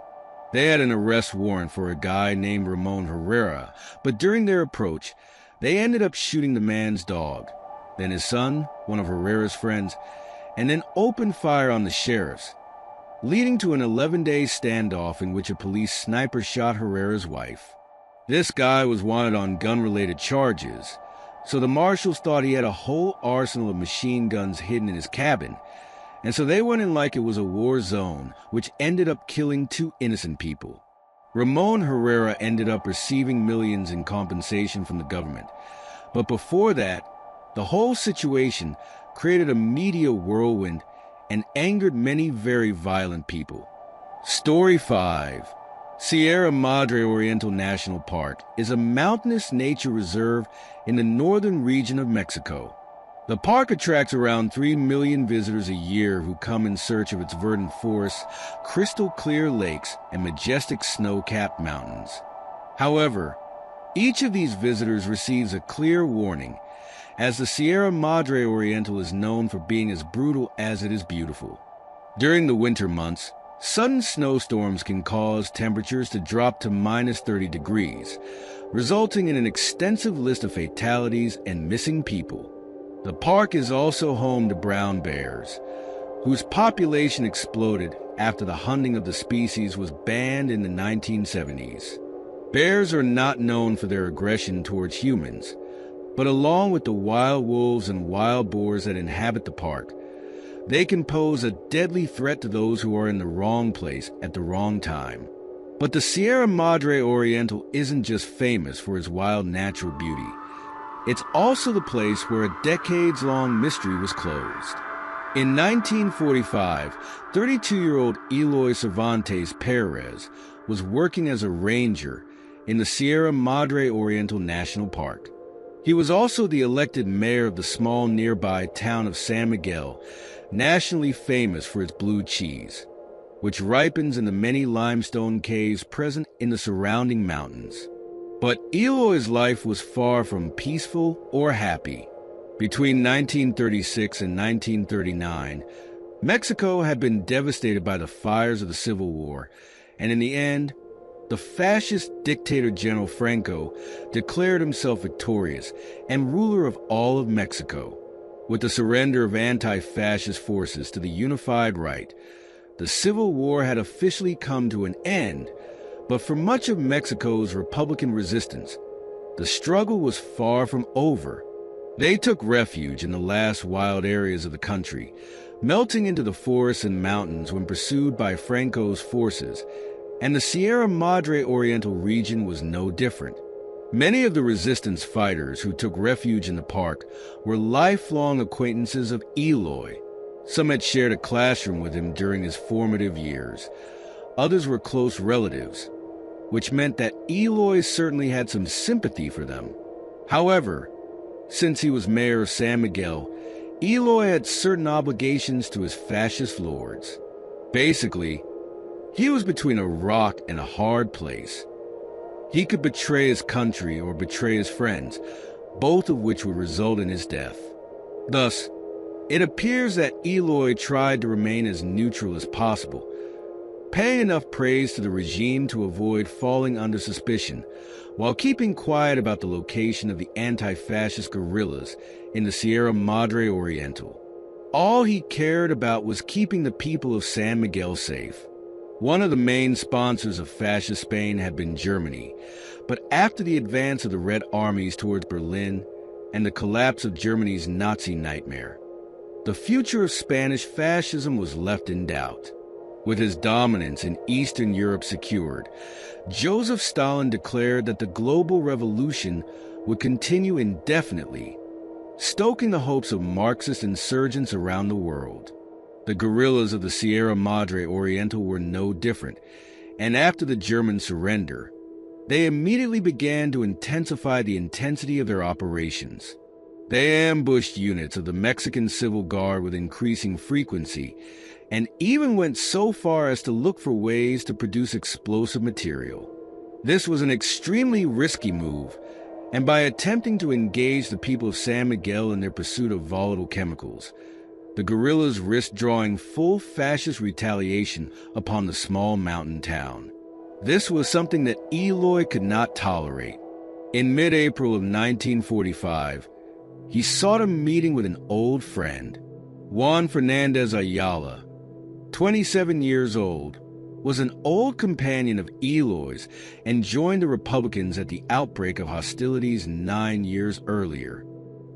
They had an arrest warrant for a guy named Ramon Herrera, but during their approach, they ended up shooting the man's dog, then his son, one of Herrera's friends, and then opened fire on the sheriffs, leading to an 11-day standoff in which a police sniper shot Herrera's wife. This guy was wanted on gun-related charges, so the marshals thought he had a whole arsenal of machine guns hidden in his cabin, and so they went in like it was a war zone, which ended up killing 2 innocent people. Ramon Herrera ended up receiving millions in compensation from the government, but before that, the whole situation created a media whirlwind and angered many very violent people. Story 5. Sierra Madre Oriental National Park is a mountainous nature reserve in the northern region of Mexico. The park attracts around 3 million visitors a year who come in search of its verdant forests, crystal clear lakes, and majestic snow-capped mountains. However, each of these visitors receives a clear warning, as the Sierra Madre Oriental is known for being as brutal as it is beautiful. During the winter months, sudden snowstorms can cause temperatures to drop to minus 30 degrees, resulting in an extensive list of fatalities and missing people. The park is also home to brown bears, whose population exploded after the hunting of the species was banned in the 1970s. Bears are not known for their aggression towards humans, but along with the wild wolves and wild boars that inhabit the park, they can pose a deadly threat to those who are in the wrong place at the wrong time. But the Sierra Madre Oriental isn't just famous for its wild natural beauty. It's also the place where a decades-long mystery was closed. In 1945, 32-year-old Eloy Cervantes Perez was working as a ranger in the Sierra Madre Oriental National Park. He was also the elected mayor of the small nearby town of San Miguel, nationally famous for its blue cheese, which ripens in the many limestone caves present in the surrounding mountains. But Eloy's life was far from peaceful or happy. Between 1936 and 1939, Mexico had been devastated by the fires of the Civil War, and in the end, the fascist dictator General Franco declared himself victorious and ruler of all of Mexico. With the surrender of anti-fascist forces to the unified right, the Civil War had officially come to an end, but for much of Mexico's Republican resistance, the struggle was far from over. They took refuge in the last wild areas of the country, melting into the forests and mountains when pursued by Franco's forces, and the Sierra Madre Oriental region was no different. Many of the resistance fighters who took refuge in the park were lifelong acquaintances of Eloy. Some had shared a classroom with him during his formative years. Others were close relatives, which meant that Eloy certainly had some sympathy for them. However, since he was mayor of San Miguel, Eloy had certain obligations to his fascist lords. Basically, he was between a rock and a hard place. He could betray his country or betray his friends, both of which would result in his death. Thus, it appears that Eloy tried to remain as neutral as possible, paying enough praise to the regime to avoid falling under suspicion, while keeping quiet about the location of the anti-fascist guerrillas in the Sierra Madre Oriental. All he cared about was keeping the people of San Miguel safe. One of the main sponsors of fascist Spain had been Germany, but after the advance of the Red Armies towards Berlin, and the collapse of Germany's Nazi nightmare. The future of Spanish fascism was left in doubt. With his dominance in Eastern Europe secured, Joseph Stalin declared that the global revolution would continue indefinitely, stoking the hopes of Marxist insurgents around the world. The guerrillas of the Sierra Madre Oriental were no different, and after the German surrender, they immediately began to intensify the intensity of their operations. They ambushed units of the Mexican Civil Guard with increasing frequency, and even went so far as to look for ways to produce explosive material. This was an extremely risky move, and by attempting to engage the people of San Miguel in their pursuit of volatile chemicals, the guerrillas risked drawing full fascist retaliation upon the small mountain town. This was something that Eloy could not tolerate. In mid-April of 1945, he sought a meeting with an old friend. Juan Fernandez Ayala, 27 years old, was an old companion of Eloy's and joined the Republicans at the outbreak of hostilities 9 years earlier.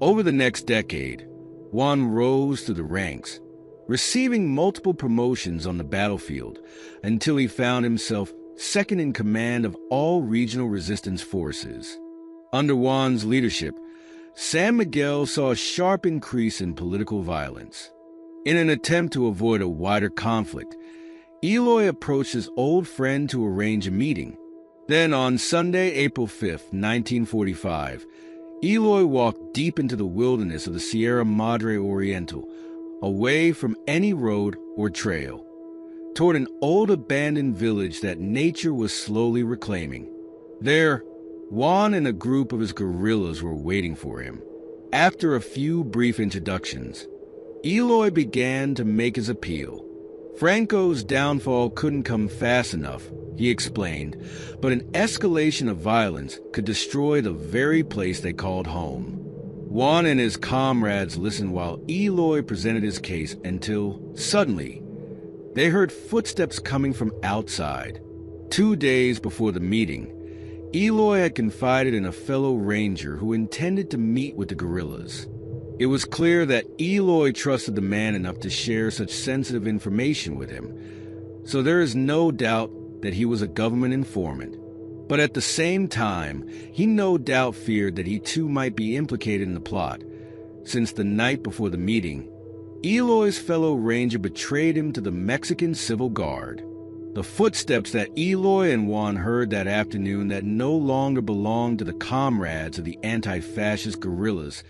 Over the next decade, Juan rose through the ranks, receiving multiple promotions on the battlefield until he found himself second in command of all regional resistance forces. Under Juan's leadership, San Miguel saw a sharp increase in political violence. In an attempt to avoid a wider conflict, Eloy approached his old friend to arrange a meeting. Then on Sunday, April 5, 1945, Eloy walked deep into the wilderness of the Sierra Madre Oriental, away from any road or trail, toward an old abandoned village that nature was slowly reclaiming. There, Juan and a group of his guerrillas were waiting for him. After a few brief introductions, Eloy began to make his appeal. Franco's downfall couldn't come fast enough, he explained, but an escalation of violence could destroy the very place they called home. Juan and his comrades listened while Eloy presented his case until, suddenly, they heard footsteps coming from outside. 2 days before the meeting, Eloy had confided in a fellow ranger who intended to meet with the guerrillas. It was clear that Eloy trusted the man enough to share such sensitive information with him, so there is no doubt that he was a government informant. But at the same time, he no doubt feared that he too might be implicated in the plot, since the night before the meeting, Eloy's fellow ranger betrayed him to the Mexican Civil Guard. The footsteps that Eloy and Juan heard that afternoon that no longer belonged to the comrades of the anti-fascist guerrillas,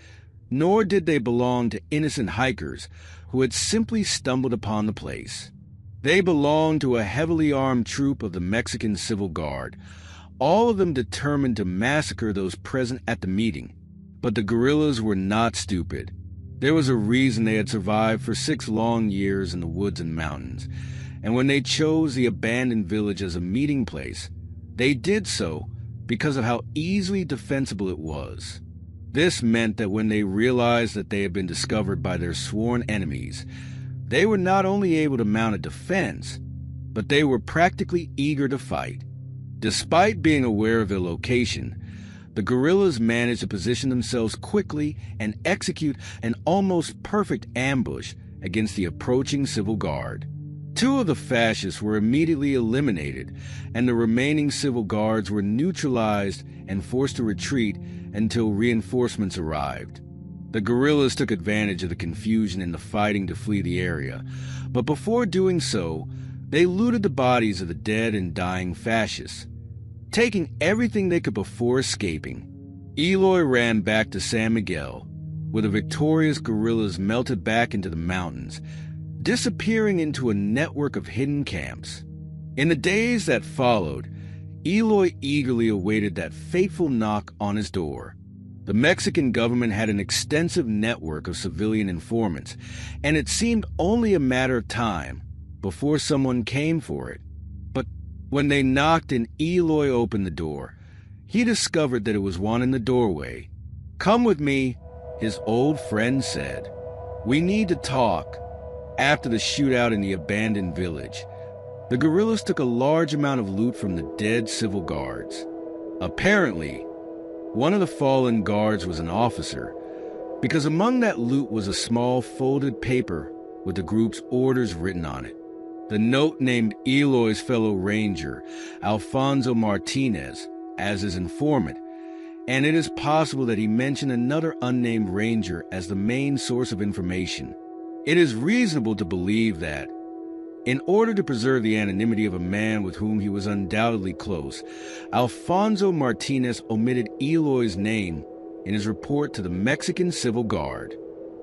nor did they belong to innocent hikers who had simply stumbled upon the place. They belonged to a heavily armed troop of the Mexican Civil Guard, all of them determined to massacre those present at the meeting. But the guerrillas were not stupid. There was a reason they had survived for 6 long years in the woods and mountains, and when they chose the abandoned village as a meeting place, they did so because of how easily defensible it was. This meant that when they realized that they had been discovered by their sworn enemies, they were not only able to mount a defense, but they were practically eager to fight. Despite being aware of their location, the guerrillas managed to position themselves quickly and execute an almost perfect ambush against the approaching civil guard. 2 of the fascists were immediately eliminated, and the remaining civil guards were neutralized and forced to retreat until reinforcements arrived. The guerrillas took advantage of the confusion in the fighting to flee the area, but before doing so, they looted the bodies of the dead and dying fascists, taking everything they could before escaping. Eloy ran back to San Miguel, where the victorious guerrillas melted back into the mountains, disappearing into a network of hidden camps. In the days that followed, Eloy eagerly awaited that fateful knock on his door. The Mexican government had an extensive network of civilian informants, and it seemed only a matter of time before someone came for it. But when they knocked and Eloy opened the door, he discovered that it was Juan in the doorway. "Come with me," his old friend said. "We need to talk." After the shootout in the abandoned village, the guerrillas took a large amount of loot from the dead civil guards. Apparently, One of the fallen guards was an officer, because among that loot was a small folded paper with the group's orders written on it. The note named Eloy's fellow ranger, Alfonso Martinez, as his informant, and it is possible that he mentioned another unnamed ranger as the main source of information. It is reasonable to believe that, in order to preserve the anonymity of a man with whom he was undoubtedly close, Alfonso Martinez omitted Eloy's name in his report to the Mexican Civil Guard.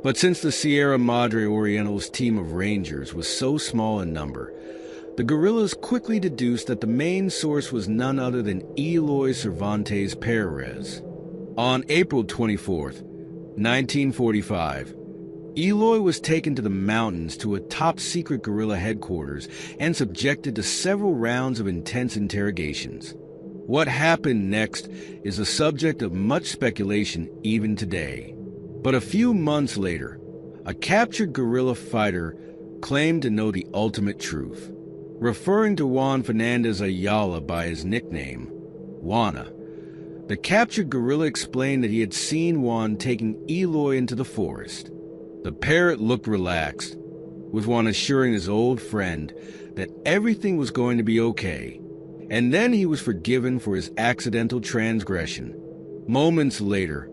But since the Sierra Madre Oriental's team of rangers was so small in number, the guerrillas quickly deduced that the main source was none other than Eloy Cervantes Perez. On April 24th, 1945, Eloy was taken to the mountains to a top-secret guerrilla headquarters and subjected to several rounds of intense interrogations. What happened next is the subject of much speculation even today. But a few months later, a captured guerrilla fighter claimed to know the ultimate truth. Referring to Juan Fernandez Ayala by his nickname, Juana, the captured guerrilla explained that he had seen Juan taking Eloy into the forest. The parrot looked relaxed, with Juan assuring his old friend that everything was going to be okay, and then he was forgiven for his accidental transgression. Moments later,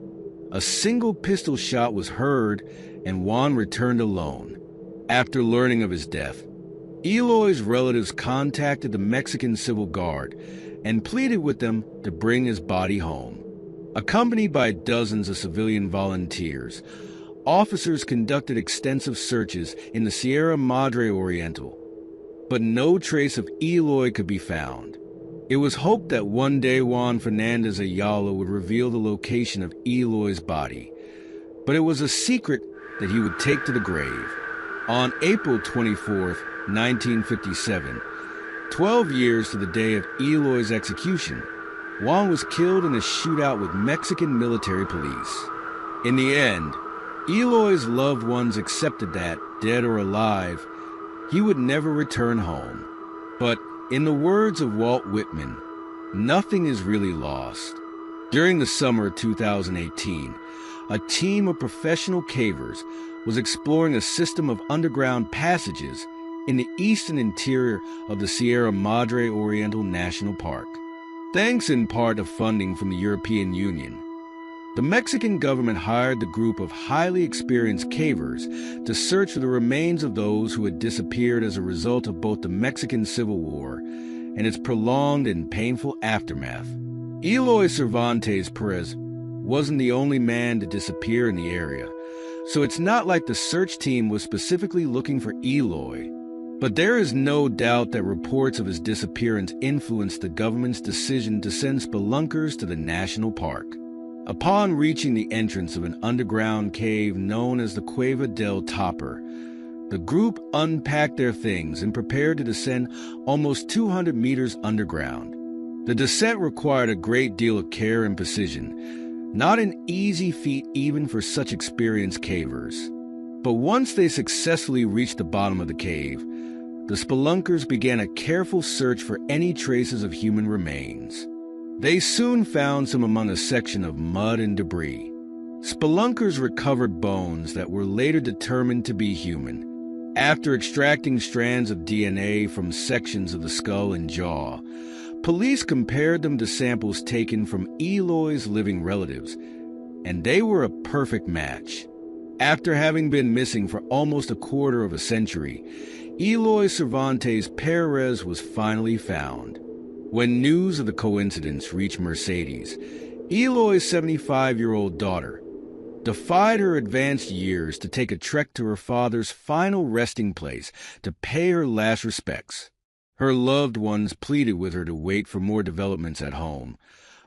a single pistol shot was heard and Juan returned alone. After learning of his death, Eloy's relatives contacted the Mexican Civil Guard and pleaded with them to bring his body home. Accompanied by dozens of civilian volunteers, officers conducted extensive searches in the Sierra Madre Oriental, but no trace of Eloy could be found. It was hoped that one day Juan Fernandez Ayala would reveal the location of Eloy's body, but it was a secret that he would take to the grave. On April 24th, 1957, 12 years to the day of Eloy's execution, Juan was killed in a shootout with Mexican military police. In the end, Eloy's loved ones accepted that, dead or alive, he would never return home. But in the words of Walt Whitman, nothing is really lost. During the summer of 2018, a team of professional cavers was exploring a system of underground passages in the eastern interior of the Sierra Madre Oriental National Park. Thanks in part to funding from the European Union, the Mexican government hired the group of highly experienced cavers to search for the remains of those who had disappeared as a result of both the Mexican Civil War and its prolonged and painful aftermath. Eloy Cervantes Perez wasn't the only man to disappear in the area, so it's not like the search team was specifically looking for Eloy. But there is no doubt that reports of his disappearance influenced the government's decision to send spelunkers to the national park. Upon reaching the entrance of an underground cave known as the Cueva del Topper, the group unpacked their things and prepared to descend almost 200 meters underground. The descent required a great deal of care and precision, not an easy feat even for such experienced cavers. But once they successfully reached the bottom of the cave, the spelunkers began a careful search for any traces of human remains. They soon found some among a section of mud and debris. Spelunkers recovered bones that were later determined to be human. After extracting strands of DNA from sections of the skull and jaw, police compared them to samples taken from Eloy's living relatives, and they were a perfect match. After having been missing for almost a quarter of a century, Eloy Cervantes Perez was finally found. When news of the coincidence reached Mercedes, Eloy's 75-year-old daughter defied her advanced years to take a trek to her father's final resting place to pay her last respects. Her loved ones pleaded with her to wait for more developments at home,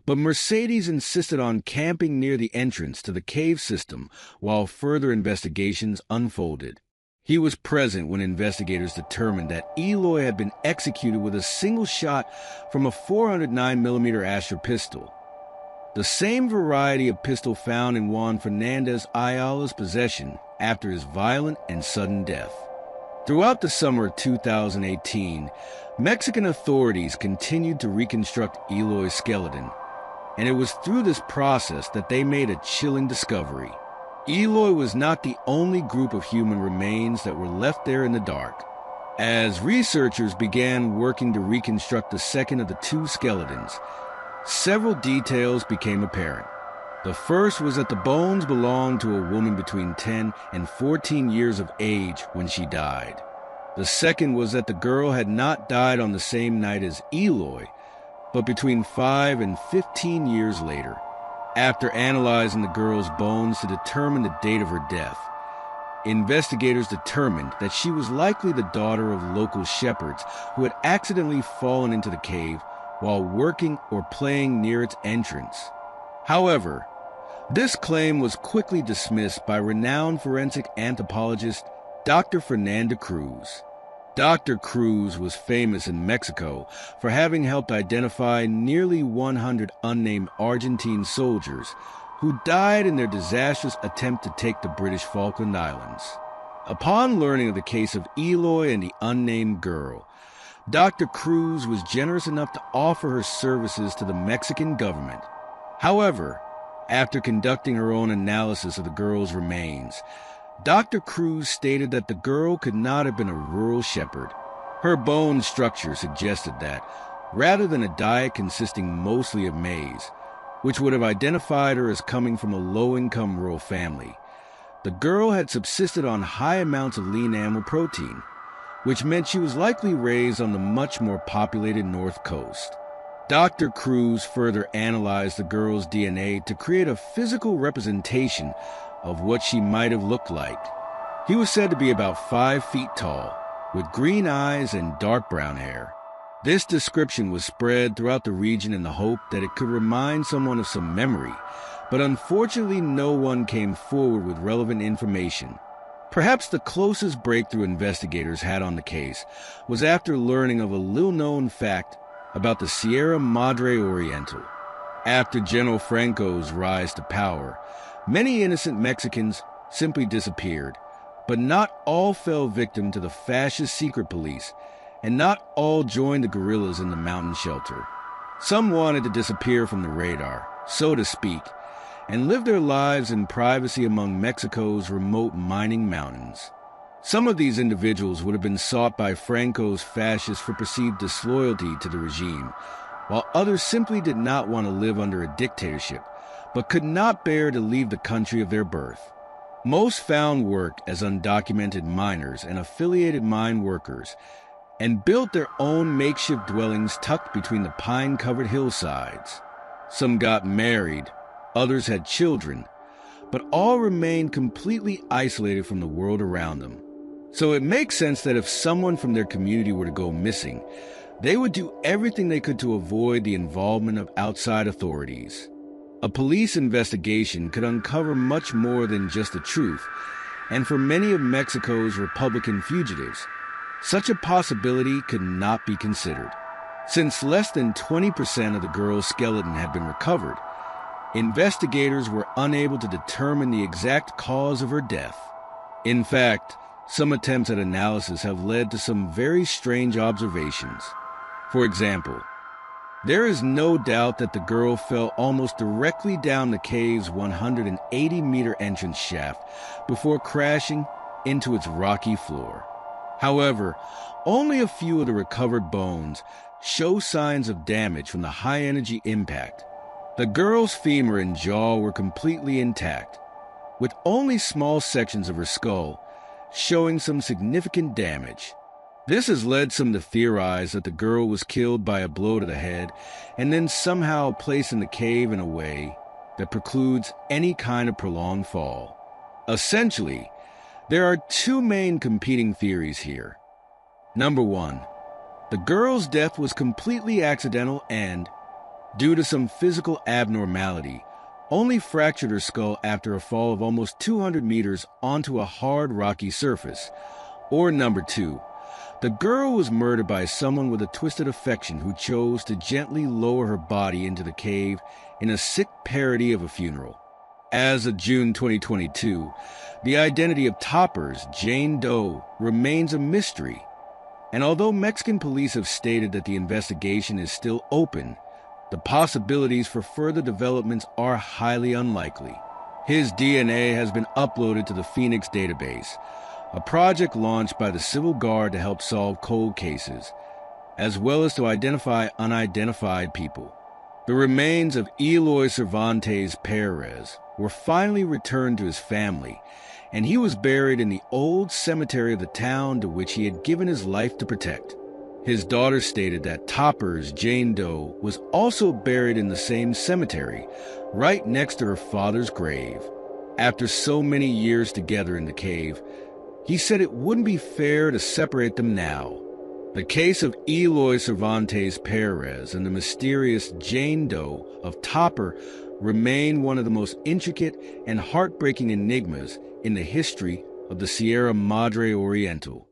but Mercedes insisted on camping near the entrance to the cave system while further investigations unfolded. He was present when investigators determined that Eloy had been executed with a single shot from a 409mm Asher pistol, the same variety of pistol found in Juan Fernandez Ayala's possession after his violent and sudden death. Throughout the summer of 2018, Mexican authorities continued to reconstruct Eloy's skeleton, and it was through this process that they made a chilling discovery. Eloy was not the only group of human remains that were left there in the dark. As researchers began working to reconstruct the second of the two skeletons, several details became apparent. The first was that the bones belonged to a woman between 10 and 14 years of age when she died. The second was that the girl had not died on the same night as Eloy, but between 5 and 15 years later. After analyzing the girl's bones to determine the date of her death, investigators determined that she was likely the daughter of local shepherds who had accidentally fallen into the cave while working or playing near its entrance. However, this claim was quickly dismissed by renowned forensic anthropologist Dr. Fernanda Cruz. Dr. Cruz was famous in Mexico for having helped identify nearly 100 unnamed Argentine soldiers who died in their disastrous attempt to take the British Falkland Islands. Upon learning of the case of Eloy and the unnamed girl, Dr. Cruz was generous enough to offer her services to the Mexican government. However, after conducting her own analysis of the girl's remains, Dr. Cruz stated that the girl could not have been a rural shepherd. Her bone structure suggested that, rather than a diet consisting mostly of maize, which would have identified her as coming from a low-income rural family, the girl had subsisted on high amounts of lean animal protein, which meant she was likely raised on the much more populated North Coast. Dr. Cruz further analyzed the girl's DNA to create a physical representation of what she might have looked like. He was said to be about 5 feet tall, with green eyes and dark brown hair. This description was spread throughout the region in the hope that it could remind someone of some memory, but unfortunately no one came forward with relevant information. Perhaps the closest breakthrough investigators had on the case was after learning of a little-known fact about the Sierra Madre Oriental. After General Franco's rise to power, many innocent Mexicans simply disappeared, but not all fell victim to the fascist secret police, and not all joined the guerrillas in the mountain shelter. Some wanted to disappear from the radar, so to speak, and live their lives in privacy among Mexico's remote mining mountains. Some of these individuals would have been sought by Franco's fascists for perceived disloyalty to the regime, while others simply did not want to live under a dictatorship, but could not bear to leave the country of their birth. Most found work as undocumented miners and affiliated mine workers, and built their own makeshift dwellings tucked between the pine-covered hillsides. Some got married, others had children, but all remained completely isolated from the world around them. So it makes sense that if someone from their community were to go missing, they would do everything they could to avoid the involvement of outside authorities. A police investigation could uncover much more than just the truth, and for many of Mexico's Republican fugitives, such a possibility could not be considered. Since less than 20% of the girl's skeleton had been recovered, investigators were unable to determine the exact cause of her death. In fact, some attempts at analysis have led to some very strange observations. For example, there is no doubt that the girl fell almost directly down the cave's 180-meter entrance shaft before crashing into its rocky floor. However, only a few of the recovered bones show signs of damage from the high-energy impact. The girl's femur and jaw were completely intact, with only small sections of her skull showing some significant damage. This has led some to theorize that the girl was killed by a blow to the head and then somehow placed in the cave in a way that precludes any kind of prolonged fall. Essentially, there are two main competing theories here. Number one, the girl's death was completely accidental and, due to some physical abnormality, only fractured her skull after a fall of almost 200 meters onto a hard, rocky surface. Or number two, the girl was murdered by someone with a twisted affection who chose to gently lower her body into the cave in a sick parody of a funeral. As of June 2022, the identity of Topper's Jane Doe remains a mystery. And although Mexican police have stated that the investigation is still open, the possibilities for further developments are highly unlikely. His DNA has been uploaded to the Phoenix database, a project launched by the Civil Guard to help solve cold cases, as well as to identify unidentified people. The remains of Eloy Cervantes Perez were finally returned to his family, and he was buried in the old cemetery of the town to which he had given his life to protect. His daughter stated that Topper's Jane Doe was also buried in the same cemetery, right next to her father's grave. After so many years together in the cave, he said it wouldn't be fair to separate them now. The case of Eloy Cervantes Perez and the mysterious Jane Doe of Topper remain one of the most intricate and heartbreaking enigmas in the history of the Sierra Madre Oriental.